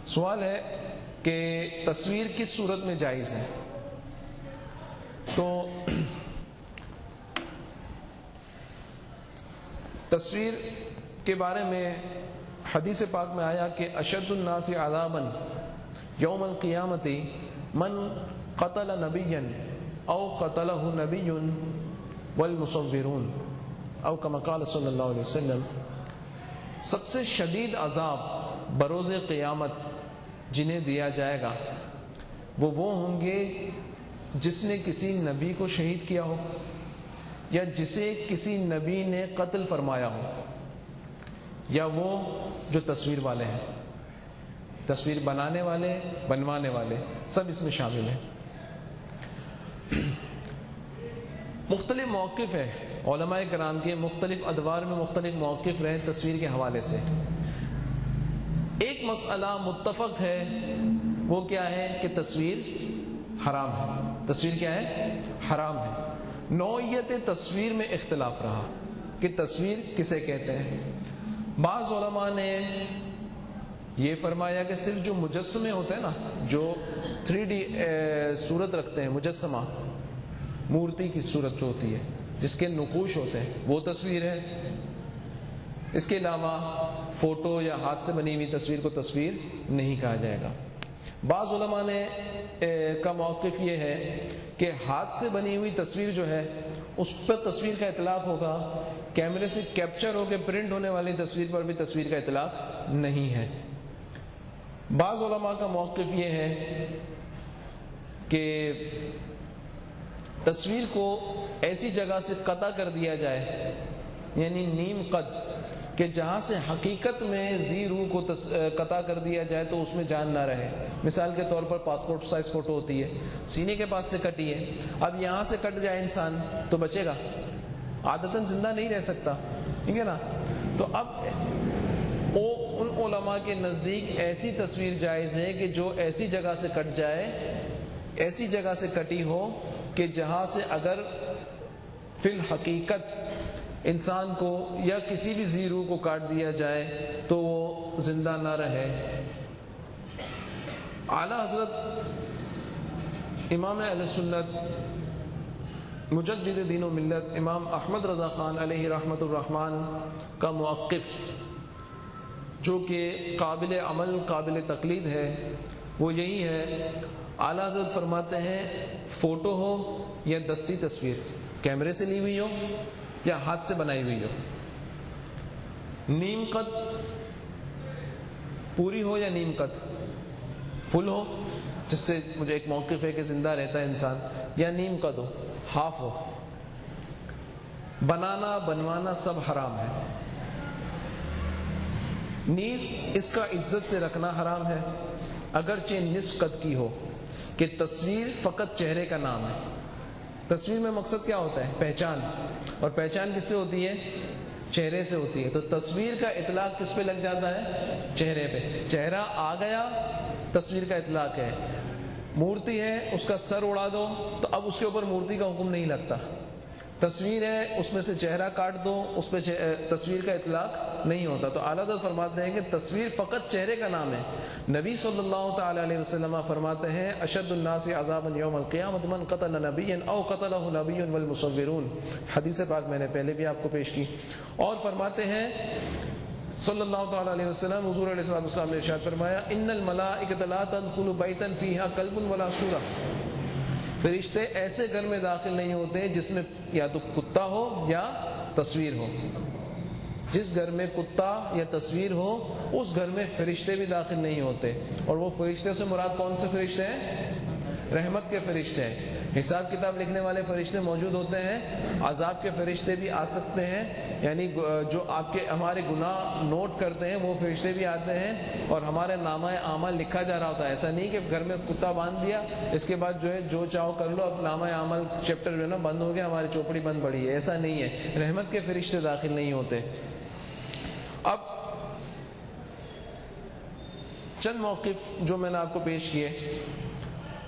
سوال ہے کہ تصویر کس صورت میں جائز ہے؟ تو تصویر کے بارے میں حدیث پاک میں آیا کہ اشد الناس عذابا یوم القیامت من قتل نبیا او قتلہ نبی والمصورون او کما قال صلی اللہ علیہ وسلم، سب سے شدید عذاب بروز قیامت جنہیں دیا جائے گا وہ ہوں گے جس نے کسی نبی کو شہید کیا ہو یا جسے کسی نبی نے قتل فرمایا ہو، یا وہ جو تصویر والے ہیں، تصویر بنانے والے، بنوانے والے، سب اس میں شامل ہیں۔ مختلف موقف ہے علماء کرام کے، مختلف ادوار میں مختلف موقف رہے تصویر کے حوالے سے۔ ایک مسئلہ متفق ہے، وہ کیا ہے کہ تصویر حرام ہے۔ تصویر کیا ہے؟ حرام ہے۔ نوعیت تصویر میں اختلاف رہا کہ تصویر کسے کہتے ہیں۔ بعض علماء نے یہ فرمایا کہ صرف جو مجسمے ہوتے ہیں نا، جو 3D صورت رکھتے ہیں، مجسمہ، مورتی کی صورت جو ہوتی ہے جس کے نقوش ہوتے ہیں، وہ تصویر ہے۔ اس کے علاوہ فوٹو یا ہاتھ سے بنی ہوئی تصویر کو تصویر نہیں کہا جائے گا۔ بعض علماء نے کا موقف یہ ہے کہ ہاتھ سے بنی ہوئی تصویر جو ہے اس پر تصویر کا اطلاق ہوگا، کیمرے سے کیپچر ہو کے پرنٹ ہونے والی تصویر پر بھی تصویر کا اطلاق نہیں ہے۔ بعض علماء کا موقف یہ ہے کہ تصویر کو ایسی جگہ سے قطع کر دیا جائے، یعنی نیم قد، کہ جہاں سے حقیقت میں ذی روح کو قطع کر دیا جائے تو اس میں جان نہ رہے۔ مثال کے طور پر پاسپورٹ سائز فوٹو ہوتی ہے، سینے کے پاس سے کٹی ہے، اب یہاں سے کٹ جائے انسان تو بچے گا، عادتاً زندہ نہیں رہ سکتا، ٹھیک ہے نا۔ تو اب ان علماء کے نزدیک ایسی تصویر جائز ہے کہ جو ایسی جگہ سے کٹ جائے، ایسی جگہ سے کٹی ہو کہ جہاں سے اگر فی الحقیقت انسان کو یا کسی بھی ذی روح کو کاٹ دیا جائے تو وہ زندہ نہ رہے۔ اعلیٰ حضرت امام اہل سنت مجدد دین و ملت امام احمد رضا خان علیہ رحمت الرحمن کا موقف جو کہ قابل عمل، قابل تقلید ہے، وہ یہی ہے۔ اعلیٰ حضرت فرماتے ہیں فوٹو ہو یا دستی تصویر، کیمرے سے لی ہوئی ہو یا ہاتھ سے بنائی ہوئی ہو، نیم قد پوری ہو یا نیم قد فل ہو، جس سے مجھے ایک موقف ہے کہ زندہ رہتا ہے انسان، یا نیم قد ہو، ہاف ہو، بنانا بنوانا سب حرام ہے۔ نیز اس کا عزت سے رکھنا حرام ہے، اگرچہ نصف قد کی ہو، کہ تصویر فقط چہرے کا نام ہے۔ تصویر میں مقصد کیا ہوتا ہے؟ پہچان، اور پہچان کس سے ہوتی ہے؟ چہرے سے ہوتی ہے۔ تو تصویر کا اطلاق کس پہ لگ جاتا ہے؟ چہرے پہ۔ چہرہ آ گیا، تصویر کا اطلاق ہے۔ مورتی ہے، اس کا سر اڑا دو تو اب اس کے اوپر مورتی کا حکم نہیں لگتا۔ تصویر ہے، اس میں سے چہرہ کاٹ دو، اس پہ تصویر کا اطلاق نہیں ہوتا۔ تو اعلیٰ حضرت فرماتے ہیں کہ تصویر فقط چہرے کا نام ہے۔ نبی صلی اللہ تعالی علیہ وسلم فرماتے ہیں اشد الناس عذابا یوم القیامت من قتل نبیا او قتلہ نبی والمصورون، حدیث پاک میں نے پہلے بھی آپ کو پیش کی۔ اور فرماتے ہیں صلی اللہ تعالی علیہ وسلم، حضور علیہ السلام نے ارشاد فرمایا ان الملائکۃ لا تدخل بیتا فیہا کلب ولا صورہ، فرشتے ایسے گھر میں داخل نہیں ہوتے جس میں یا تو کتا ہو یا تصویر ہو۔ جس گھر میں کتا یا تصویر ہو اس گھر میں فرشتے بھی داخل نہیں ہوتے۔ اور وہ فرشتے سے مراد کون سے فرشتے ہیں؟ رحمت کے فرشتے ہیں۔ حساب کتاب لکھنے والے فرشتے موجود ہوتے ہیں، عذاب کے فرشتے بھی آ سکتے ہیں، یعنی جو ہمارے گناہ نوٹ کرتے ہیں وہ فرشتے بھی آتے ہیں، اور ہمارے نامہ اعمال لکھا جا رہا ہوتا ہے۔ ایسا نہیں کہ گھر میں کتا باندھ دیا، اس کے بعد جو ہے جو چاہو کر لو، اب نامہ اعمال چیپٹر جو ہے نا بند ہو گیا، ہماری چوپڑی بند پڑی ہے، ایسا نہیں ہے۔ رحمت کے فرشتے داخل نہیں ہوتے۔ اب چند موقف جو میں نے آپ کو پیش کیے،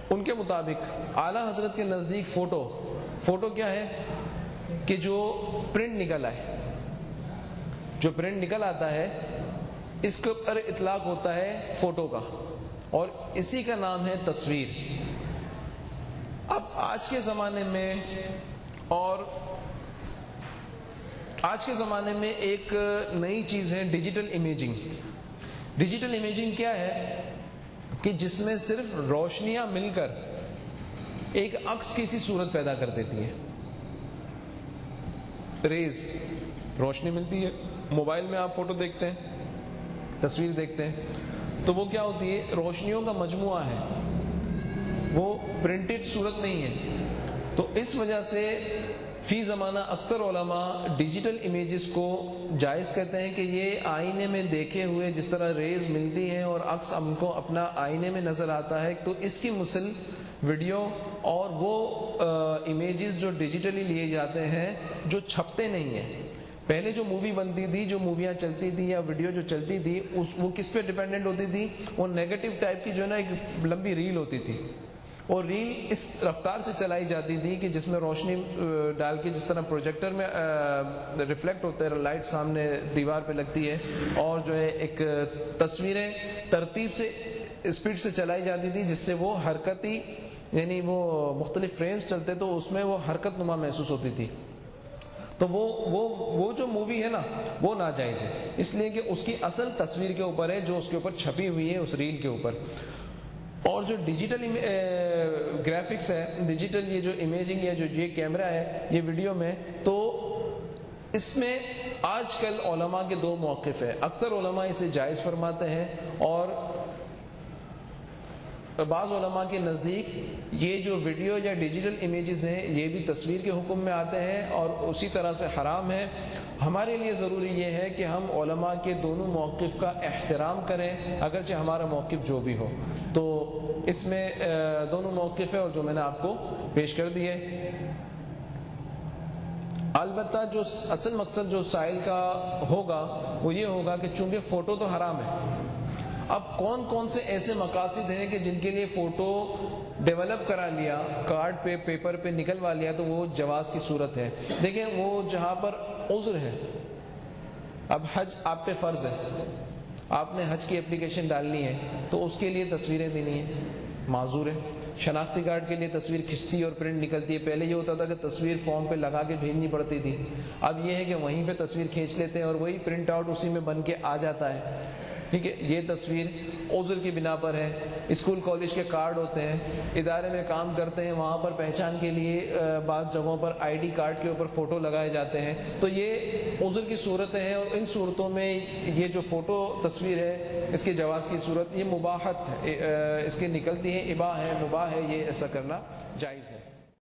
ان کے مطابق اعلیٰ حضرت کے نزدیک فوٹو کیا ہے کہ جو پرنٹ نکل آئے، جو پرنٹ نکل آتا ہے اس کے اوپر اطلاق ہوتا ہے فوٹو کا، اور اسی کا نام ہے تصویر۔ اب آج کے زمانے میں ایک نئی چیز ہے ڈیجیٹل امیجنگ۔ ڈیجیٹل امیجنگ کیا ہے کہ جس میں صرف روشنیاں مل کر ایک عکس کی سی صورت پیدا کر دیتی ہے۔ ریز، روشنی ملتی ہے، موبائل میں آپ فوٹو دیکھتے ہیں، تصویر دیکھتے ہیں، تو وہ کیا ہوتی ہے؟ روشنیوں کا مجموعہ ہے، وہ پرنٹڈ صورت نہیں ہے۔ تو اس وجہ سے فی زمانہ اکثر علماء ڈیجیٹل امیجز کو جائز کہتے ہیں کہ یہ آئینے میں دیکھے ہوئے جس طرح ریز ملتی ہیں اور عکس ہم کو اپنا آئینے میں نظر آتا ہے، تو اس کی مثل ویڈیو اور وہ امیجز جو ڈیجیٹلی لیے جاتے ہیں جو چھپتے نہیں ہیں۔ پہلے جو مووی بنتی تھی، جو موویاں چلتی تھی یا ویڈیو جو چلتی تھی، وہ کس پہ ڈیپینڈنٹ ہوتی تھی؟ وہ نیگیٹو ٹائپ کی جو ہے نا ایک لمبی ریل ہوتی تھی، اور ریل اس رفتار سے چلائی جاتی تھی کہ جس میں روشنی ڈال کے جس طرح پروجیکٹر میں ریفلیکٹ ہوتا ہے، لائٹ سامنے دیوار پہ لگتی ہے، اور جو ہے ایک تصویریں ترتیب سے اسپیڈ سے چلائی جاتی تھی، جس سے وہ حرکتی یعنی وہ مختلف فریمز چلتے تو اس میں وہ حرکت نما محسوس ہوتی تھی۔ تو وہ جو مووی ہے نا وہ ناجائز ہے، اس لیے کہ اس کی اصل تصویر کے اوپر ہے جو اس کے اوپر چھپی ہوئی ہے، اس ریل کے اوپر۔ اور جو ڈیجیٹل گرافکس ہے، ڈیجیٹل یہ جو امیجنگ ہے، جو یہ کیمرہ ہے یہ ویڈیو میں، تو اس میں آج کل علماء کے دو موقف ہیں۔ اکثر علماء اسے جائز فرماتے ہیں، اور بعض علماء کے نزدیک یہ جو ویڈیو یا ڈیجیٹل امیجز ہیں یہ بھی تصویر کے حکم میں آتے ہیں اور اسی طرح سے حرام ہے۔ ہمارے لیے ضروری یہ ہے کہ ہم علماء کے دونوں موقف کا احترام کریں، اگرچہ ہمارا موقف جو بھی ہو۔ تو اس میں دونوں موقف ہیں اور جو میں نے آپ کو پیش کر دیے۔ البتہ جو اصل مقصد جو سائل کا ہوگا وہ یہ ہوگا کہ چونکہ فوٹو تو حرام ہے، اب کون کون سے ایسے مقاصد ہیں کہ جن کے لیے فوٹو ڈیولپ کرا لیا، کارڈ پہ پیپر پہ نکلوا لیا تو وہ جواز کی صورت ہے۔ دیکھیں وہ جہاں پر عذر ہے، اب حج آپ پہ فرض ہے، آپ نے حج کی اپلیکیشن ڈالنی ہے تو اس کے لیے تصویریں دینی ہیں، معذور ہے۔ شناختی کارڈ کے لیے تصویر کھنچتی اور پرنٹ نکلتی ہے، پہلے یہ ہوتا تھا کہ تصویر فارم پہ لگا کے بھیجنی پڑتی تھی، اب یہ ہے کہ وہیں پہ تصویر کھینچ لیتے ہیں اور وہی پرنٹ آؤٹ اسی میں بن کے آ جاتا ہے۔ ٹھیک ہے، یہ تصویر عذر کی بنا پر ہے۔ اسکول کالج کے کارڈ ہوتے ہیں، ادارے میں کام کرتے ہیں، وہاں پر پہچان کے لیے بعض جگہوں پر آئی ڈی کارڈ کے اوپر فوٹو لگائے جاتے ہیں، تو یہ عذر کی صورتیں ہیں، اور ان صورتوں میں یہ جو فوٹو تصویر ہے اس کے جواز کی صورت یہ مباحت ہے، اس کے نکلتی ہے، اباح ہے، مباح ہے، یہ ایسا کرنا جائز ہے۔